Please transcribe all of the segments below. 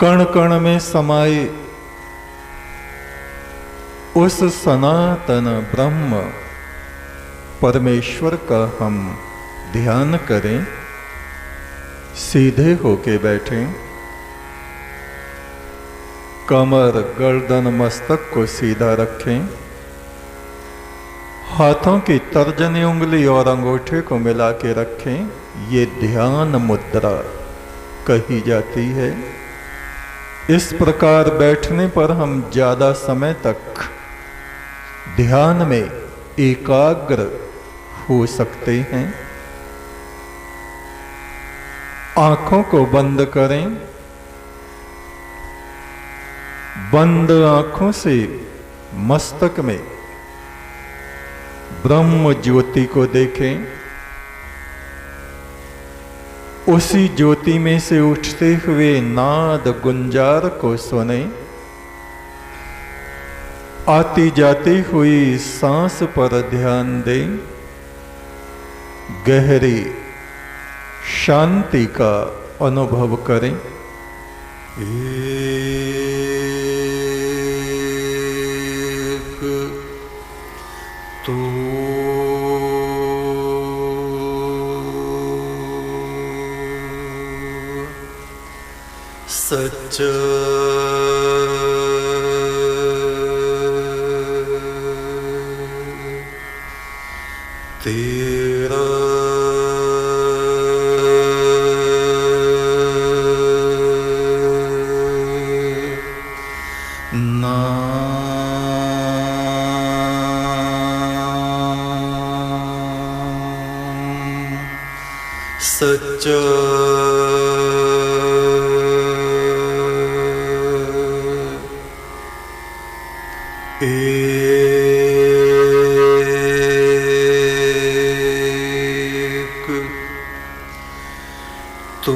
कण कण में समाये उस सनातन ब्रह्म परमेश्वर का हम ध्यान करें। सीधे होके बैठें, कमर गर्दन मस्तक को सीधा रखें, हाथों की तर्जनी उंगली और अंगूठे को मिला के रखें। ये ध्यान मुद्रा कही जाती है। इस प्रकार बैठने पर हम ज्यादा समय तक ध्यान में एकाग्र हो सकते हैं। आंखों को बंद करें। बंद आंखों से मस्तक में ब्रह्म ज्योति को देखें। उसी ज्योति में से उठते हुए नाद गुंजार को सुने। आती जाती हुई सांस पर ध्यान दें। गहरी शांति का अनुभव करें। एक तो सच तेरा सच्चा एक तो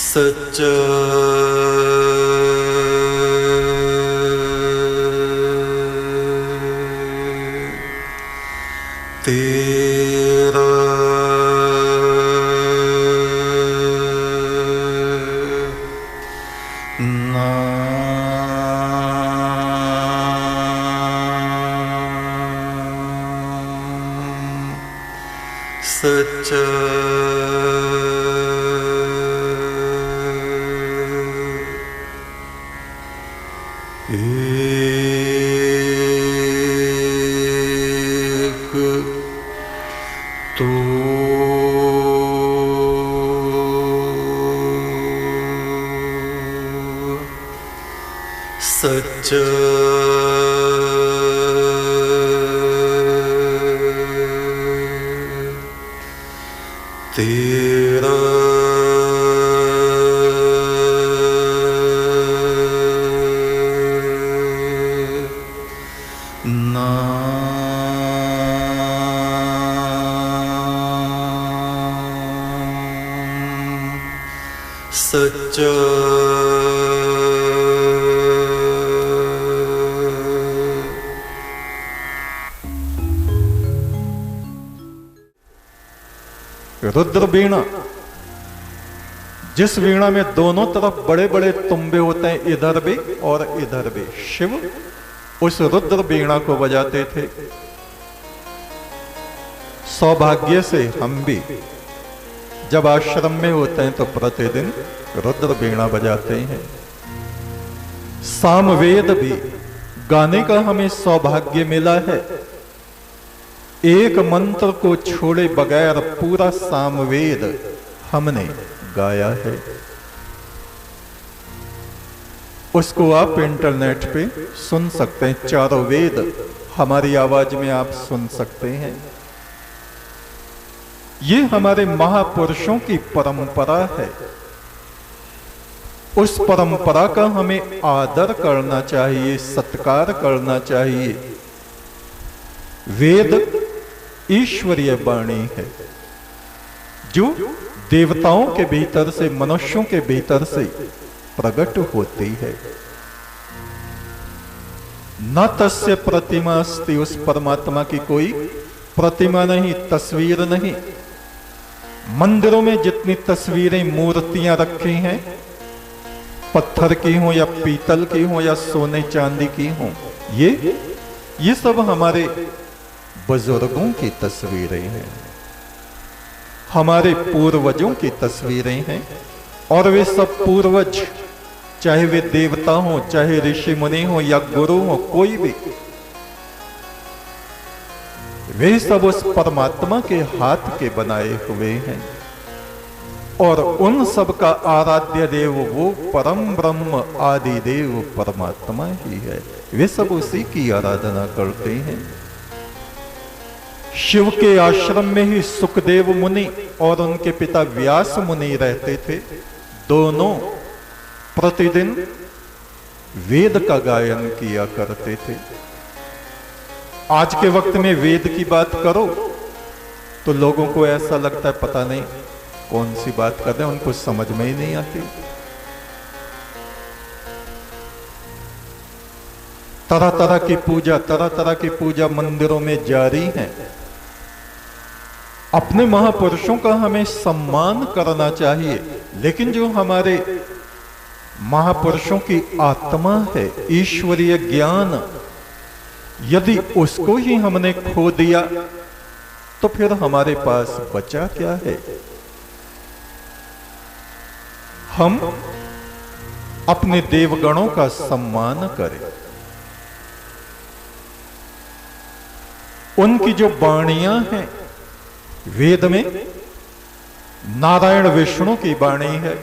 सच्चा तेरा नाम सच्चा एक तो सच्चा तेरा नाम सच्चा रुद्र वीणा, जिस वीणा में दोनों तरफ बड़े बड़े तुम्बे होते हैं, इधर भी और इधर भी, शिव उस रुद्र वीणा को बजाते थे। सौभाग्य से हम भी जब आश्रम में होते हैं तो प्रतिदिन रुद्र वीणा बजाते हैं। सामवेद भी गाने का हमें सौभाग्य मिला है। एक मंत्र को छोड़े बगैर पूरा सामवेद हमने गाया है। उसको आप इंटरनेट पे सुन सकते हैं। चारों वेद हमारी आवाज में आप सुन सकते हैं। ये हमारे महापुरुषों की परंपरा है। उस परंपरा का हमें आदर करना चाहिए, सत्कार करना चाहिए। वेद ईश्वरीय वाणी है जो देवताओं के भीतर से, मनुष्यों के भीतर से प्रकट होती है। न तस्य प्रतिमा अस्ति, उस परमात्मा की कोई प्रतिमा नहीं, तस्वीर नहीं। मंदिरों में जितनी तस्वीरें मूर्तियां रखी हैं, पत्थर की हो या पीतल की हो या सोने चांदी की हो, ये सब हमारे बुजुर्गों की तस्वीरें हैं, हमारे पूर्वजों की तस्वीरें हैं। और वे सब पूर्वज, चाहे वे देवता हो, चाहे ऋषि मुनि हो या गुरु हो, कोई भी, वे सब उस परमात्मा के हाथ के बनाए हुए हैं। और उन सब का आराध्य देव वो परम ब्रह्म आदि देव परमात्मा ही है। वे सब उसी की आराधना करते हैं। शिव के आश्रम में ही सुखदेव मुनि और उनके पिता व्यास मुनि रहते थे। दोनों प्रतिदिन वेद का गायन किया करते थे। आज के वक्त में वेद की बात करो तो लोगों को ऐसा लगता है पता नहीं कौन सी बात कर रहे हैं, उनको समझ में ही नहीं आती। तरह तरह की पूजा मंदिरों में जारी है। अपने महापुरुषों का हमें सम्मान करना चाहिए, लेकिन जो हमारे महापुरुषों की आत्मा है, ईश्वरीय ज्ञान, यदि उसको ही हमने खो दिया तो फिर हमारे पास बचा क्या है। हम अपने देवगणों का सम्मान करें, उनकी जो वाणियां हैं, वेद में नारायण विष्णु की वाणी है,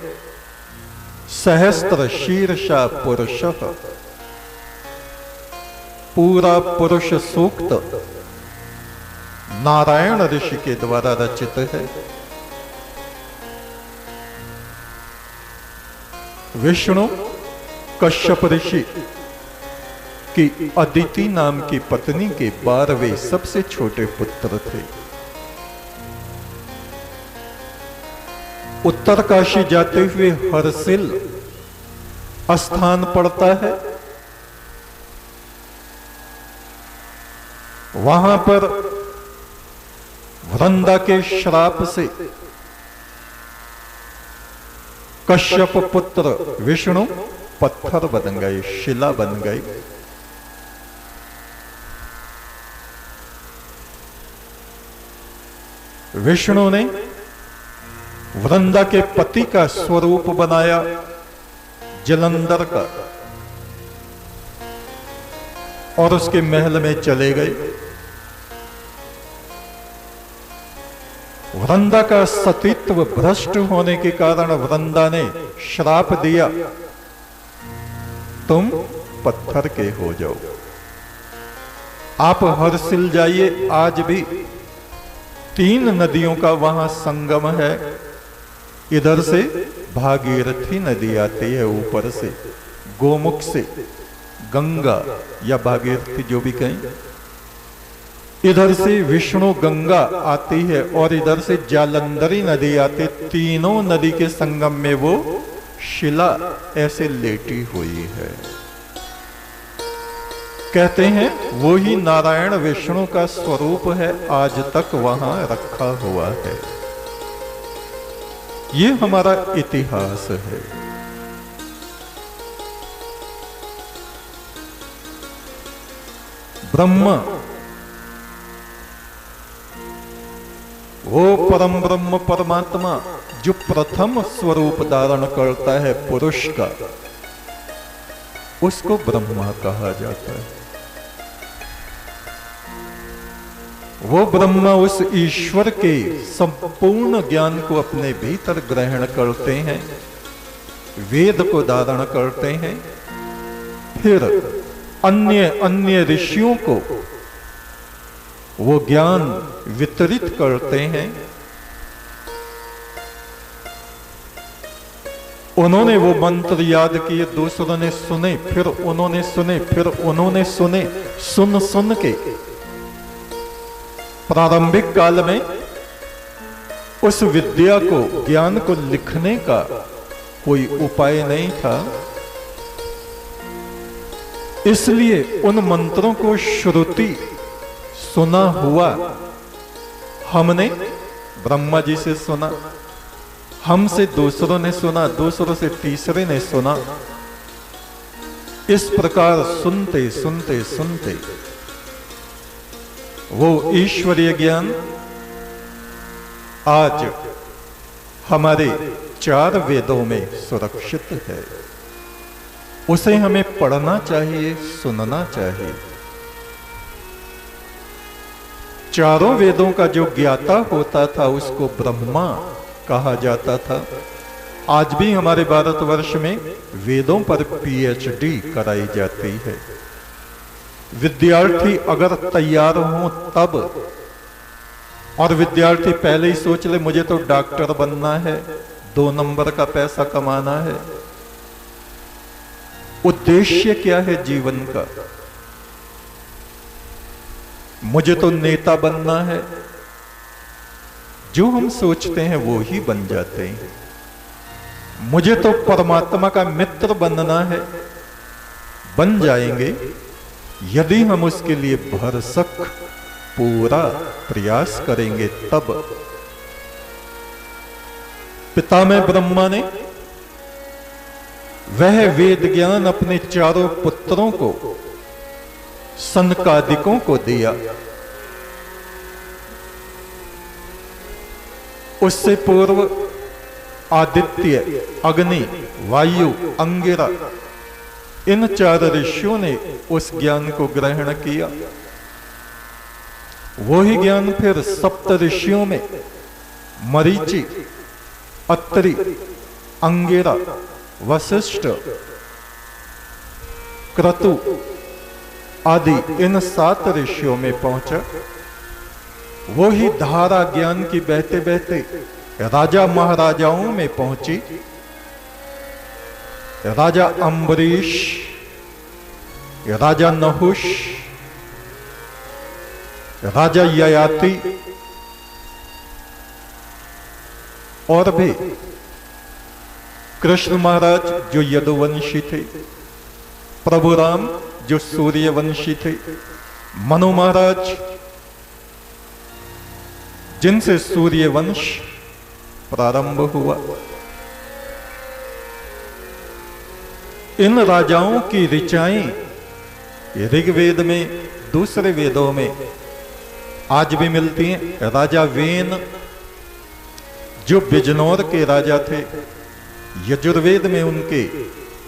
सहस्त्र शीर्षा पुरुषः, पूरा पुरुष सूक्त नारायण ऋषि के द्वारा रचित है। विष्णु कश्यप ऋषि की अदिति नाम की पत्नी के 12वें सबसे छोटे पुत्र थे। उत्तरकाशी जाते हुए हर्षिल स्थान पड़ता है, वहां पर वृंदा के श्राप से कश्यप पुत्र विष्णु पत्थर बन गए, शिला बन गए। विष्णु ने वृंदा के पति का स्वरूप बनाया, जलंधर का, और उसके महल में चले गए। वृंदा का सतीत्व भ्रष्ट होने के कारण वृंदा ने श्राप दिया, तुम पत्थर के हो जाओ। आप हर्षिल जाइए, आज भी 3 नदियों का वहां संगम है। इधर से भागीरथी नदी आती है, ऊपर से गोमुख से गंगा या भागीरथी जो भी कहें, इधर से विष्णु गंगा आती है और इधर से जालंधरी नदी आती। तीनों नदी के संगम में वो शिला ऐसे लेटी हुई है। कहते हैं वो ही नारायण विष्णु का स्वरूप है, आज तक वहां रखा हुआ है। ये हमारा इतिहास है। ब्रह्मा, वो परम ब्रह्म परमात्मा जो प्रथम स्वरूप धारण करता है पुरुष का, उसको ब्रह्मा कहा जाता है। वो ब्रह्मा उस ईश्वर के संपूर्ण ज्ञान को अपने भीतर ग्रहण करते हैं, वेद को धारण करते हैं, फिर अन्य अन्य ऋषियों को वो ज्ञान वितरित करते हैं। उन्होंने वो मंत्र याद किए, दूसरों ने सुने, फिर उन्होंने सुने, फिर उन्होंने सुने। सुन सुन के प्रारंभिक काल में उस विद्या को, ज्ञान को लिखने का कोई उपाय नहीं था। इसलिए उन मंत्रों को श्रुति सुना हुआ, हमने ब्रह्मा जी से सुना, हमसे दूसरों ने सुना, दूसरों से तीसरे ने सुना। इस प्रकार सुनते सुनते सुनते वो ईश्वरीय ज्ञान आज हमारे 4 वेदों में सुरक्षित है। उसे हमें पढ़ना चाहिए, सुनना चाहिए। चारों वेदों का जो ज्ञाता होता था उसको ब्रह्मा कहा जाता था। आज भी हमारे भारतवर्ष में वेदों पर पीएचडी कराई जाती है। विद्यार्थी अगर तैयार हो तब, और विद्यार्थी पहले ही सोच ले मुझे तो डॉक्टर बनना है, 2 नंबर का पैसा कमाना है। उद्देश्य क्या है जीवन का? मुझे तो नेता बनना है। जो हम सोचते हैं वो ही बन जाते हैं। मुझे तो परमात्मा का मित्र बनना है, बन जाएंगे यदि हम उसके लिए भरसक पूरा प्रयास करेंगे तब। पितामह ब्रह्मा ने वह वेद ज्ञान अपने चारों पुत्रों को, सनकादिकों को दिया। उससे पूर्व आदित्य, अग्नि, वायु, अंगिरा, इन 4 ऋषियों ने उस ज्ञान को ग्रहण किया। वही ज्ञान फिर 7 ऋषियों में मरीचि, अत्रि, अंगिरा, वशिष्ठ, क्रतु आदि इन 7 ऋषियों में पहुंचा। वो ही धारा ज्ञान की बहते बहते राजा महाराजाओं में पहुंची। राजा अम्बरीश, राजा नहुष, राजा ययाति और भी कृष्ण महाराज जो यदुवंशी थे, प्रभु राम जो सूर्यवंशी थे, मनु महाराज जिनसे सूर्यवंश प्रारंभ हुआ। इन राजाओं की ऋचाएं ऋग्वेद में, दूसरे वेदों में आज भी मिलती हैं। राजा वेन जो बिजनौर के राजा थे, यजुर्वेद में उनके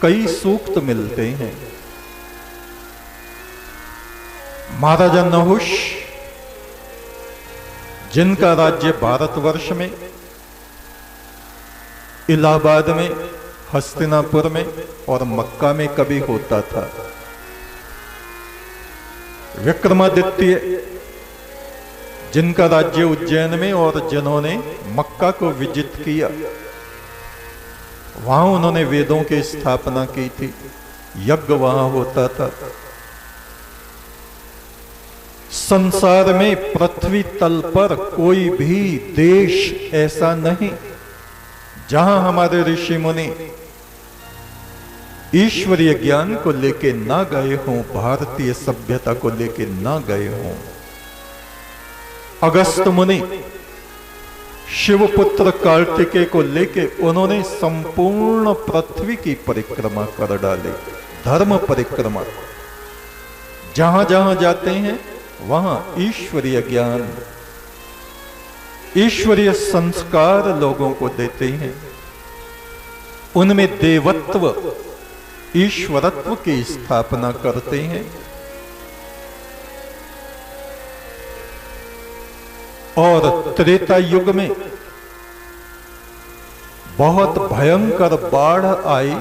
कई सूक्त मिलते हैं। महाराजा नहुष जिनका राज्य भारतवर्ष में, इलाहाबाद में, हस्तिनापुर में और मक्का में कभी होता था। विक्रमादित्य जिनका राज्य उज्जैन में और जिन्होंने मक्का को विजित किया, वहां उन्होंने वेदों की स्थापना की थी, यज्ञ वहां होता था। संसार में पृथ्वी तल पर कोई भी देश ऐसा नहीं जहां हमारे ऋषि मुनि ईश्वरीय ज्ञान को लेके ना गए हों, भारतीय सभ्यता को लेके ना गए हों। अगस्त मुनि शिवपुत्र कार्तिकेय को लेके उन्होंने संपूर्ण पृथ्वी की परिक्रमा कर डाली, धर्म परिक्रमा। जहां जहां जाते हैं वहां ईश्वरीय ज्ञान, ईश्वरीय संस्कार लोगों को देते हैं। उनमें देवत्व, ईश्वरत्व की स्थापना करते हैं। और त्रेता युग में बहुत भयंकर बाढ़ आई,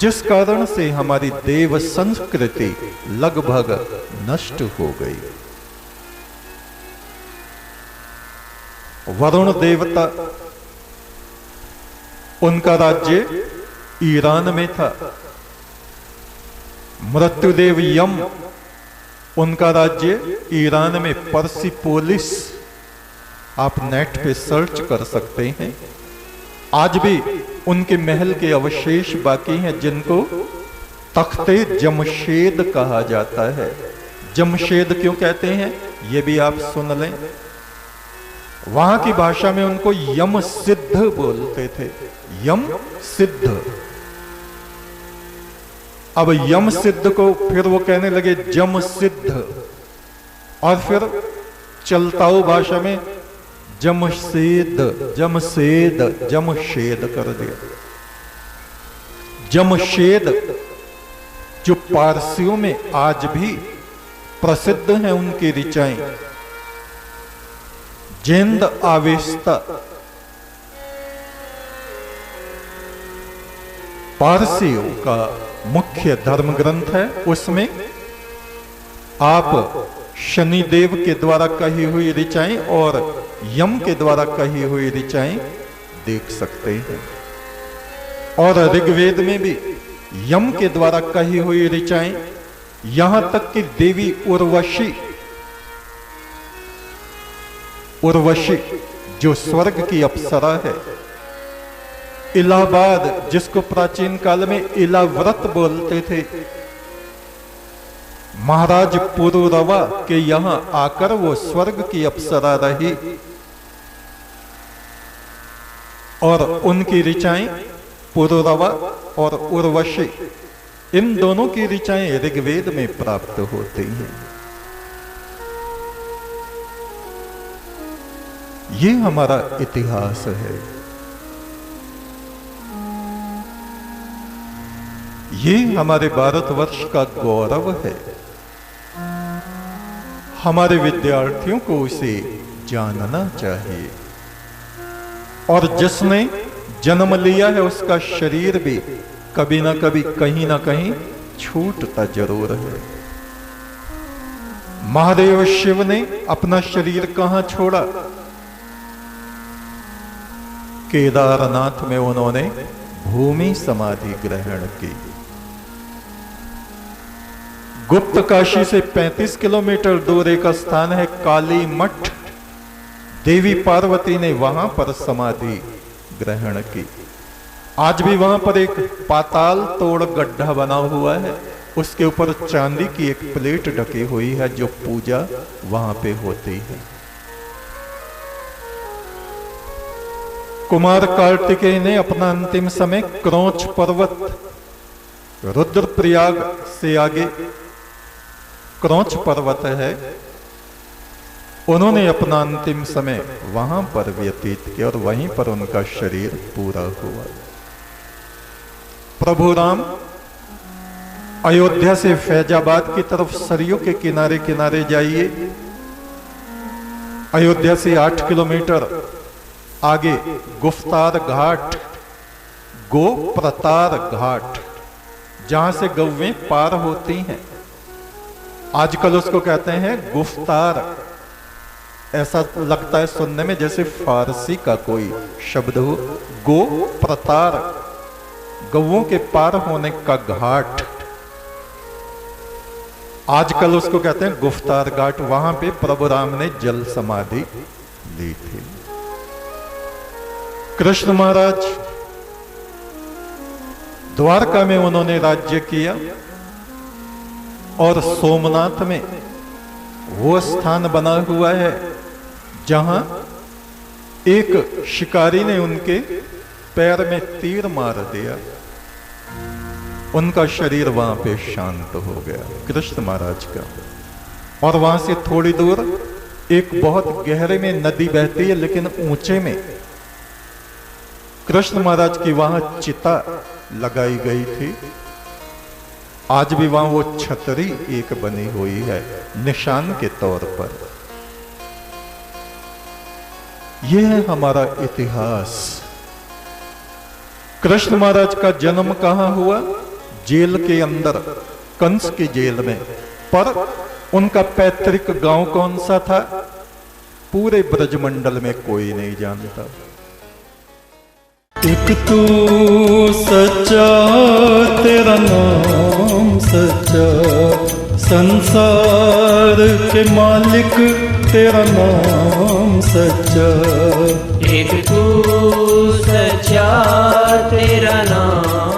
जिस कारण से हमारी देव संस्कृति लगभग नष्ट हो गई। वरुण देवता, उनका राज्य ईरान में था। मृत्युदेव यम, उनका राज्य ईरान में पर्सिपोलिस, आप नेट पे सर्च कर सकते हैं। आज भी उनके महल के अवशेष बाकी हैं, जिनको तख्ते जमशेद कहा जाता है। जमशेद क्यों कहते हैं ये भी आप सुन लें। वहां की भाषा में उनको यम सिद्ध बोलते थे, यम सिद्ध। अब यम सिद्ध को फिर वो कहने लगे जम सिद्ध, और फिर चलताऊ भाषा में जमशेद जमशेद जमशेद कर दिया। जमशेद जो पारसियों में आज भी प्रसिद्ध हैं उनकी ऋचाएं, जेंद आवेस्ता पारसियों का मुख्य धर्म ग्रंथ है। उसमें आप शनिदेव के द्वारा कही हुई ऋचाएं और यम के द्वारा कही हुई ऋचाएं देख सकते हैं। और ऋग्वेद में भी यम के द्वारा कही हुई ऋचाएं, यहां तक कि देवी उर्वशी जो स्वर्ग की अप्सरा है, इलाहाबाद जिसको प्राचीन काल में इलाव्रत बोलते थे, महाराज पुरुरवा के यहां आकर वो स्वर्ग की अप्सरा रही और उनकी ऋचाएं पुरुरवा और उर्वशी, इन दोनों की ऋचाएं ऋग्वेद में प्राप्त होती हैं। ये हमारा इतिहास है, ये हमारे भारतवर्ष का गौरव है। हमारे विद्यार्थियों को उसे जानना चाहिए। और जिसने जन्म लिया है उसका शरीर भी कभी ना कभी कहीं ना कहीं छूटता जरूर है। महादेव शिव ने अपना शरीर कहां छोड़ा? केदारनाथ में उन्होंने भूमि समाधि ग्रहण की। गुप्त काशी से 35 किलोमीटर दूर एक स्थान है काली मठ, देवी पार्वती ने वहां पर समाधि ग्रहण की। आज भी वहां पर एक पाताल तोड़ गड्ढा बना हुआ है, उसके ऊपर चांदी की एक प्लेट ढकी हुई है, जो पूजा वहां पे होती है। कुमार कार्तिकेय ने अपना अंतिम समय क्रोंच पर्वत, रुद्रप्रयाग से आगे क्रोंच पर्वत है, उन्होंने अपना अंतिम समय वहां पर व्यतीत किया और वहीं पर उनका शरीर पूरा हुआ। प्रभु राम अयोध्या से फैजाबाद की तरफ सरयू के किनारे किनारे जाइए। अयोध्या से 8 किलोमीटर आगे गुफ्तार घाट, गो प्रतार घाट, जहां से गौवें पार होती हैं, आजकल उसको कहते हैं गुफ्तार। ऐसा लगता है सुनने में जैसे फारसी का कोई शब्द हो। गो प्रतार, गौओं के पार होने का घाट, आजकल उसको कहते हैं गुफ्तार घाट। वहां पे प्रभु राम ने जल समाधि ली थी। कृष्ण महाराज द्वारका में उन्होंने राज्य किया और सोमनाथ में वो स्थान बना हुआ है जहां एक शिकारी ने उनके पैर में तीर मार दिया, उनका शरीर वहां पे शांत हो गया, कृष्ण महाराज का। और वहां से थोड़ी दूर एक बहुत गहरे में नदी बहती है, लेकिन ऊंचे में कृष्ण महाराज की वहां चिता लगाई गई थी। आज भी वहां वो छतरी एक बनी हुई है निशान के तौर पर। यह है हमारा इतिहास। कृष्ण महाराज का जन्म कहां हुआ? जेल के अंदर, कंस की जेल में। पर उनका पैतृक गांव कौन सा था? पूरे ब्रजमंडल में कोई नहीं जानता। एक तू सच्चा, तेरा नाम सच्चा, संसार के मालिक तेरा नाम सच्चा। एक तू सच्चा, तेरा नाम